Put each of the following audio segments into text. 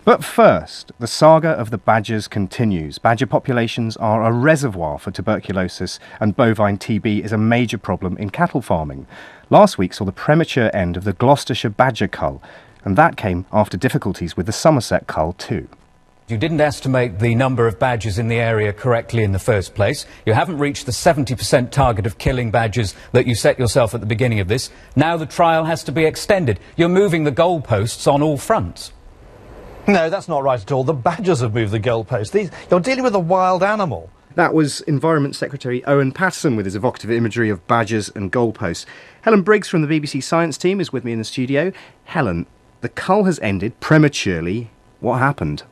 But first, the saga of the badgers continues. Badger populations are a reservoir for tuberculosis, and bovine TB is a major problem in cattle farming. Last week saw the premature end of the Gloucestershire badger cull, and that came after difficulties with the Somerset cull too. You didn't estimate the number of badgers in the area correctly in the first place. You haven't reached the 70% target of killing badgers that you set yourself at the beginning of this. Now the trial has to be extended. You're moving the goalposts on all fronts. No, that's not right at all. The badgers have moved the goalposts. You're dealing with a wild animal. That was Environment Secretary Owen Paterson with his evocative imagery of badgers and goalposts. Helen Briggs from the BBC Science team is with me in the studio. Helen, the cull has ended prematurely. What happened?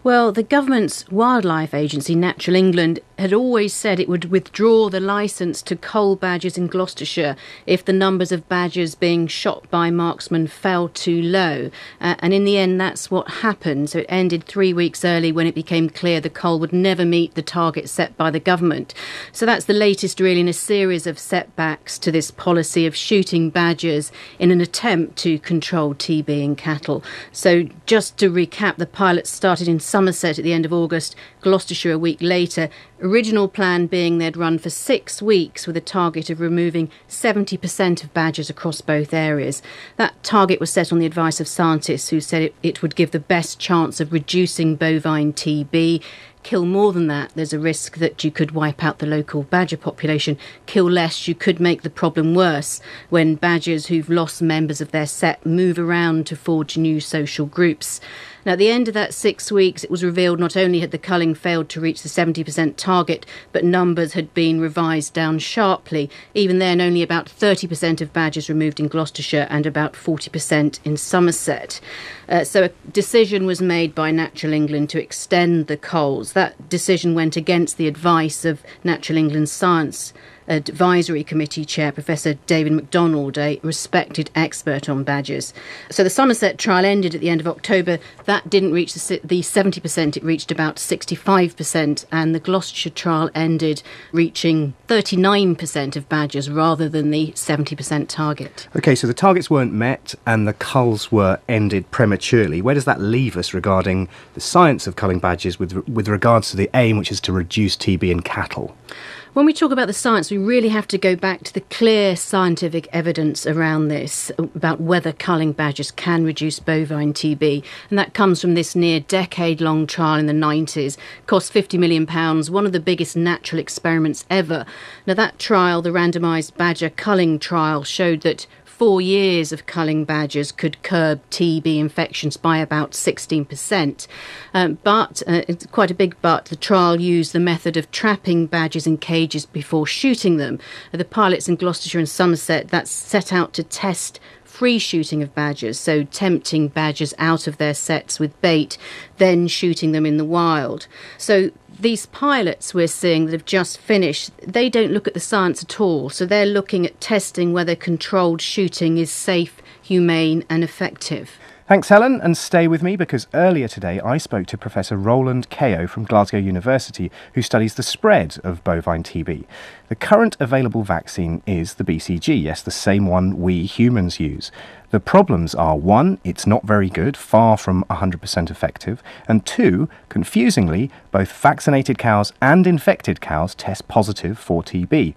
Well, the government's wildlife agency, Natural England, had always said it would withdraw the licence to cull badgers in Gloucestershire if the numbers of badgers being shot by marksmen fell too low. And in the end, that's what happened. So it ended 3 weeks early when it became clear the cull would never meet the target set by the government. So that's the latest really in a series of setbacks to this policy of shooting badgers in an attempt to control TB in cattle. So just to recap, the pilot started in Somerset at the end of August, Gloucestershire a week later. Original plan being they'd run for 6 weeks with a target of removing 70% of badgers across both areas. That target was set on the advice of scientists who said it would give the best chance of reducing bovine TB. Kill more than that, there's a risk that you could wipe out the local badger population. Kill less, you could make the problem worse when badgers who've lost members of their set move around to forge new social groups. Now, at the end of that 6 weeks, it was revealed not only had the culling failed to reach the 70% target, but numbers had been revised down sharply. Even then, only about 30% of badgers removed in Gloucestershire and about 40% in Somerset. So a decision was made by Natural England to extend the culls. That decision went against the advice of Natural England's Science Advisory Committee Chair, Professor David MacDonald, a respected expert on badgers. So the Somerset trial ended at the end of October. That didn't reach the 70%, it reached about 65%, and the Gloucestershire trial ended reaching 39% of badgers rather than the 70% target. OK, so the targets weren't met and the culls were ended prematurely. Where does that leave us regarding the science of culling badgers with regards to the aim, which is to reduce TB in cattle? When we talk about the science, we really have to go back to the clear scientific evidence around this, about whether culling badgers can reduce bovine TB. And that comes from this near decade-long trial in the 90s. Cost £50 million, one of the biggest natural experiments ever. Now, that trial, the randomised badger culling trial, showed that 4 years of culling badgers could curb TB infections by about 16%. But, it's quite a big but, the trial used the method of trapping badgers in cages before shooting them. The pilots in Gloucestershire and Somerset, that's set out to test free shooting of badgers, so tempting badgers out of their sets with bait, then shooting them in the wild. So these pilots we're seeing that have just finished, they don't look at the science at all. So they're looking at testing whether controlled shooting is safe, humane and effective. Thanks, Helen, and stay with me because earlier today I spoke to Professor Roland Keogh from Glasgow University, who studies the spread of bovine TB. The current available vaccine is the BCG, yes, the same one we humans use. The problems are, 1, it's not very good, far from 100% effective, and 2, confusingly, both vaccinated cows and infected cows test positive for TB.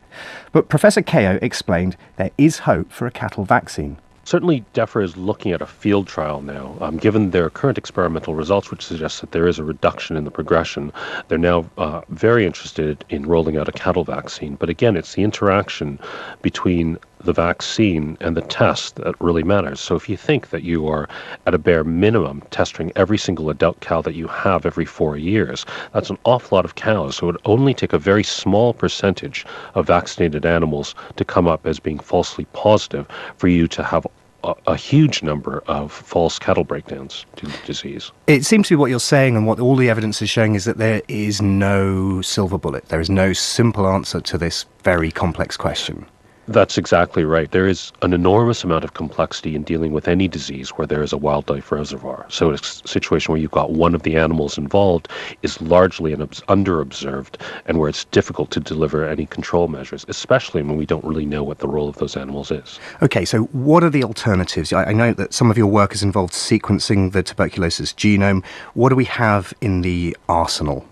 But Professor Keogh explained there is hope for a cattle vaccine. Certainly, DEFRA is looking at a field trial now. Given their current experimental results, which suggest that there is a reduction in the progression, they're now very interested in rolling out a cattle vaccine. But again, it's the interaction between the vaccine and the test that really matters. So if you think that you are at a bare minimum testing every single adult cow that you have every 4 years, that's an awful lot of cows. So it would only take a very small percentage of vaccinated animals to come up as being falsely positive for you to have a huge number of false cattle breakdowns to the disease. It seems to be what you're saying, and what all the evidence is showing, is that there is no silver bullet. There is no simple answer to this very complex question. That's exactly right. There is an enormous amount of complexity in dealing with any disease where there is a wildlife reservoir. So a situation where you've got one of the animals involved is largely underobserved, and where it's difficult to deliver any control measures, especially when we don't really know what the role of those animals is. OK, so what are the alternatives? I know that some of your work has involved sequencing the tuberculosis genome. What do we have in the arsenal?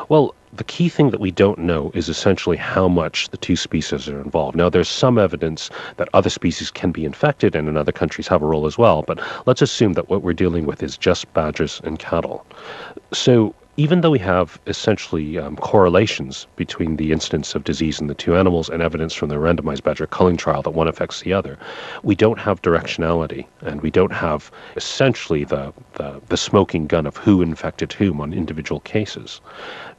Well, the key thing that we don't know is essentially how much the two species are involved. Now, there's some evidence that other species can be infected and in other countries have a role as well, but let's assume that what we're dealing with is just badgers and cattle. So even though we have essentially correlations between the incidence of disease in the two animals and evidence from the randomized badger culling trial that one affects the other, we don't have directionality, and we don't have essentially the smoking gun of who infected whom on individual cases.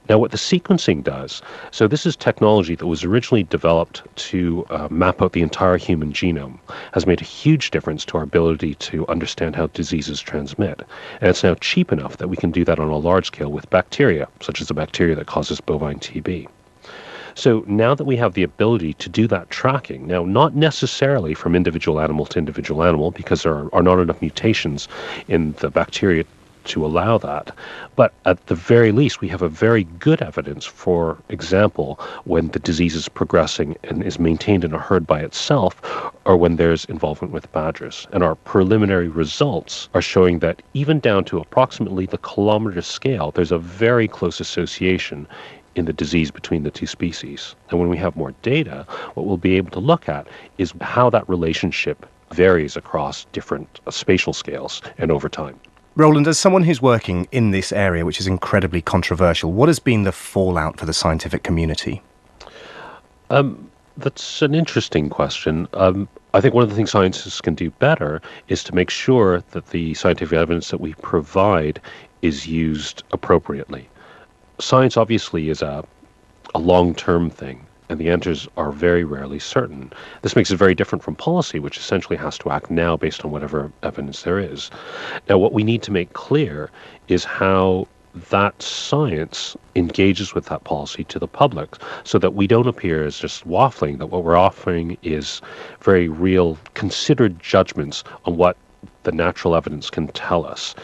Now, what the sequencing does, so this is technology that was originally developed to map out the entire human genome, has made a huge difference to our ability to understand how diseases transmit. And it's now cheap enough that we can do that on a large scale with bacteria, such as the bacteria that causes bovine TB. So now that we have the ability to do that tracking, now not necessarily from individual animal to individual animal, because there are not enough mutations in the bacteria to allow that. But at the very least, we have a very good evidence, for example, when the disease is progressing and is maintained in a herd by itself, or when there's involvement with badgers. And our preliminary results are showing that even down to approximately the kilometer scale, there's a very close association in the disease between the two species. And when we have more data, what we'll be able to look at is how that relationship varies across different spatial scales and over time. Roland, as someone who's working in this area, which is incredibly controversial, what has been the fallout for the scientific community? That's an interesting question. I think one of the things scientists can do better is to make sure that the scientific evidence that we provide is used appropriately. Science obviously is a long-term thing, and the answers are very rarely certain. This makes it very different from policy, which essentially has to act now based on whatever evidence there is. Now, what we need to make clear is how that science engages with that policy to the public, so that we don't appear as just waffling, that what we're offering is very real, considered judgments on what the natural evidence can tell us.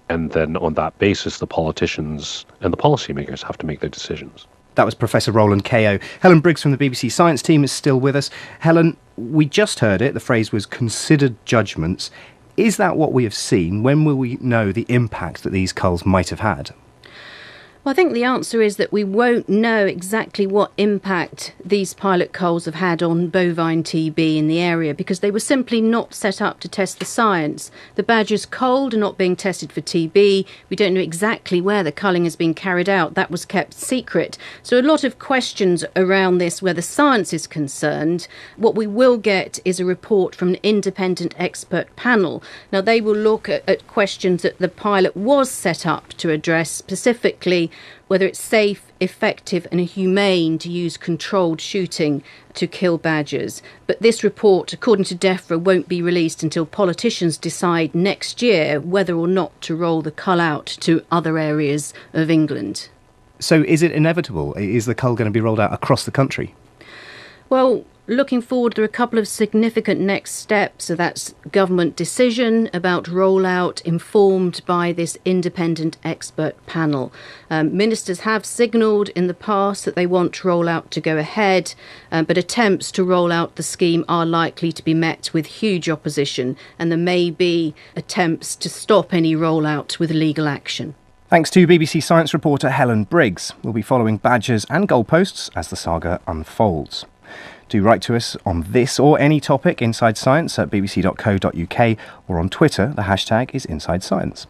And then on that basis, the politicians and the policymakers have to make their decisions. That was Professor Roland Kao. Helen Briggs from the BBC Science team is still with us. Helen, we just heard it. The phrase was considered judgments. Is that what we have seen? When will we know the impact that these culls might have had? Well, I think the answer is that we won't know exactly what impact these pilot culls have had on bovine TB in the area, because they were simply not set up to test the science. The badgers culled are not being tested for TB. We don't know exactly where the culling has been carried out. That was kept secret. So a lot of questions around this where the science is concerned. What we will get is a report from an independent expert panel. Now, they will look at questions that the pilot was set up to address, specifically whether it's safe, effective and humane to use controlled shooting to kill badgers. But this report, according to DEFRA, won't be released until politicians decide next year whether or not to roll the cull out to other areas of England. So is it inevitable? Is the cull going to be rolled out across the country? Well, looking forward, there are a couple of significant next steps. So that's government decision about rollout informed by this independent expert panel. Ministers have signalled in the past that they want rollout to go ahead, but attempts to roll out the scheme are likely to be met with huge opposition, and there may be attempts to stop any rollout with legal action. Thanks to BBC Science reporter Helen Briggs. We'll be following badgers and goalposts as the saga unfolds. Do write to us on this or any topic inside science at bbc.co.uk, or on Twitter, the hashtag is Inside Science.